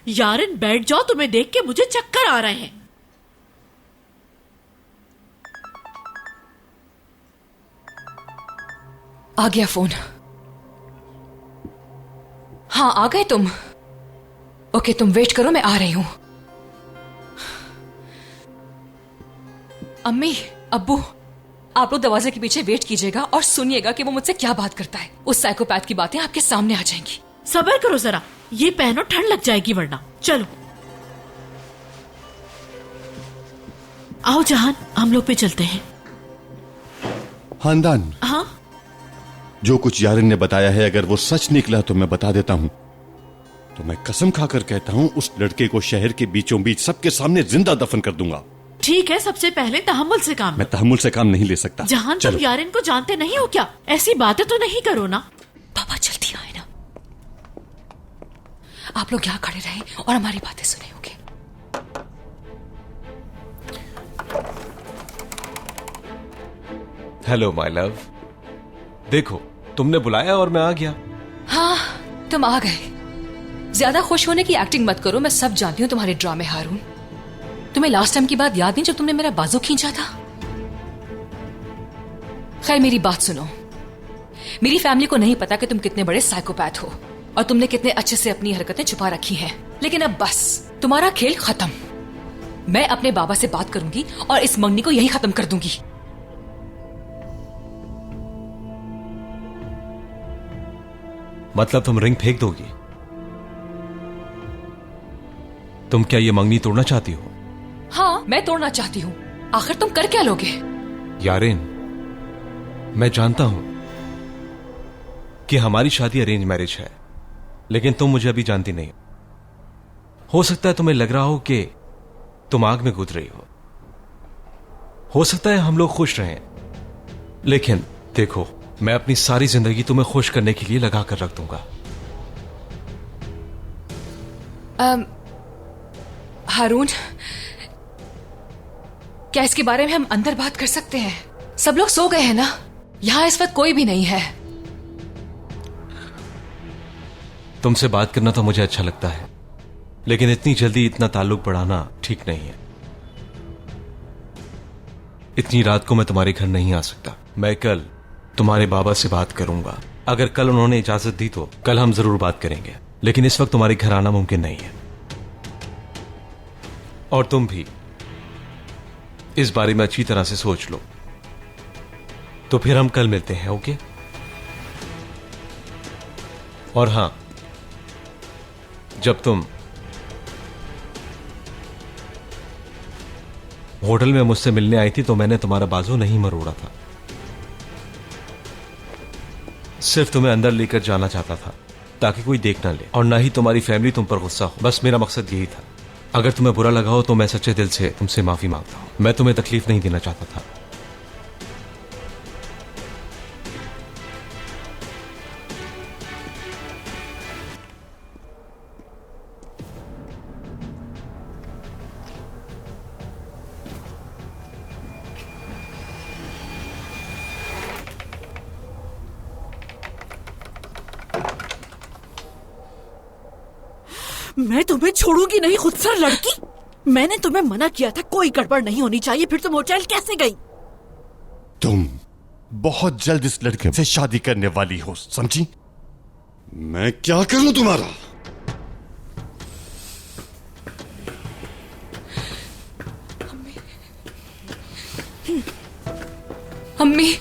यारिन बैठ जाओ, तुम्हें देख के मुझे चक्कर आ रहे हैं। आ गया फोन। हाँ आ गए तुम। ओके तुम वेट करो, मैं आ रही हूं। अम्मी अब्बू आप लोग दरवाजे के पीछे वेट कीजिएगा और सुनिएगा कि वो मुझसे क्या बात करता है। उस साइकोपैथ की बातें आपके सामने आ जाएंगी। सब्र करो जरा, ये पहनो, ठंड लग जाएगी वरना। चलो आओ जहान, हम लोग पे चलते हैं। खानदान, हाँ जो कुछ यारिन ने बताया है अगर वो सच निकला तो मैं बता देता हूं। तो मैं कसम खाकर कहता हूं उस लड़के को शहर के बीचों बीच सबके सामने जिंदा दफन कर दूंगा। ठीक है, सबसे पहले तहम्मुल से काम। मैं तहम्मुल से काम नहीं ले सकता। जहान तुम यारिन को जानते नहीं हो क्या? ऐसी बातें तो नहीं करो ना। पापा जल्दी आए ना। आप लोग यहाँ खड़े रहें और हमारी बातें सुने। ओके हेलो माय लव, देखो तुमने बुलाया और मैं आ गया। हाँ तुम आ गए। ज्यादा खुश होने की एक्टिंग मत करो, मैं सब जानती हूँ तुम्हारे ड्रामे। हारून तुम्हें लास्ट टाइम की बात याद नहीं जब तुमने मेरा बाजू खींचा था? खैर मेरी बात सुनो, मेरी फैमिली को नहीं पता कि तुम कितने बड़े साइकोपैथ हो और तुमने कितने अच्छे से अपनी हरकतें छुपा रखी हैं। लेकिन अब बस तुम्हारा खेल खत्म। मैं अपने बाबा से बात करूंगी और इस मंगनी को यहीं खत्म कर दूंगी। मतलब तुम रिंग फेंक दोगी? तुम क्या ये मंगनी तोड़ना चाहती हो? हाँ मैं तोड़ना चाहती हूँ। आखिर तुम कर क्या लोगे? यारिन, मैं जानता हूं कि हमारी शादी अरेंज मैरिज है, लेकिन तुम मुझे अभी जानती नहीं। हो सकता है तुम्हें लग रहा हो कि तुम आग में कूद रही हो सकता है हम लोग खुश रहें, लेकिन देखो मैं अपनी सारी जिंदगी तुम्हें खुश करने के लिए लगा कर रख दूंगा। हारून क्या इसके बारे में हम अंदर बात कर सकते हैं? सब लोग सो गए हैं ना? यहां इस वक्त कोई भी नहीं है। तुमसे बात करना तो मुझे अच्छा लगता है, लेकिन इतनी जल्दी इतना ताल्लुक बढ़ाना ठीक नहीं है। इतनी रात को मैं तुम्हारे घर नहीं आ सकता। मैं कल तुम्हारे बाबा से बात करूंगा। अगर कल उन्होंने इजाजत दी तो कल हम जरूर बात करेंगे, लेकिन इस वक्त तुम्हारे घर आना मुमकिन नहीं है। और तुम भी इस बारे में अच्छी तरह से सोच लो। तो फिर हम कल मिलते हैं, ओके? और हां, जब तुम होटल में मुझसे मिलने आई थी तो मैंने तुम्हारा बाजू नहीं मरोड़ा था। सिर्फ तुम्हें अंदर लेकर जाना चाहता था ताकि कोई देख ना ले और ना ही तुम्हारी फैमिली तुम पर गुस्सा हो। बस मेरा मकसद यही था। अगर तुम्हें बुरा लगा हो तो मैं सच्चे दिल से तुमसे माफी मांगता हूं। मैं तुम्हें तकलीफ नहीं देना चाहता था। मैं तुम्हें छोड़ूंगी नहीं, खुदसर लड़की। मैंने तुम्हें मना किया था, कोई गड़बड़ नहीं होनी चाहिए। फिर तुम होटल कैसे गई? तुम बहुत जल्द इस लड़के से शादी करने वाली हो, समझी? मैं क्या करूं तुम्हारा? अम्मी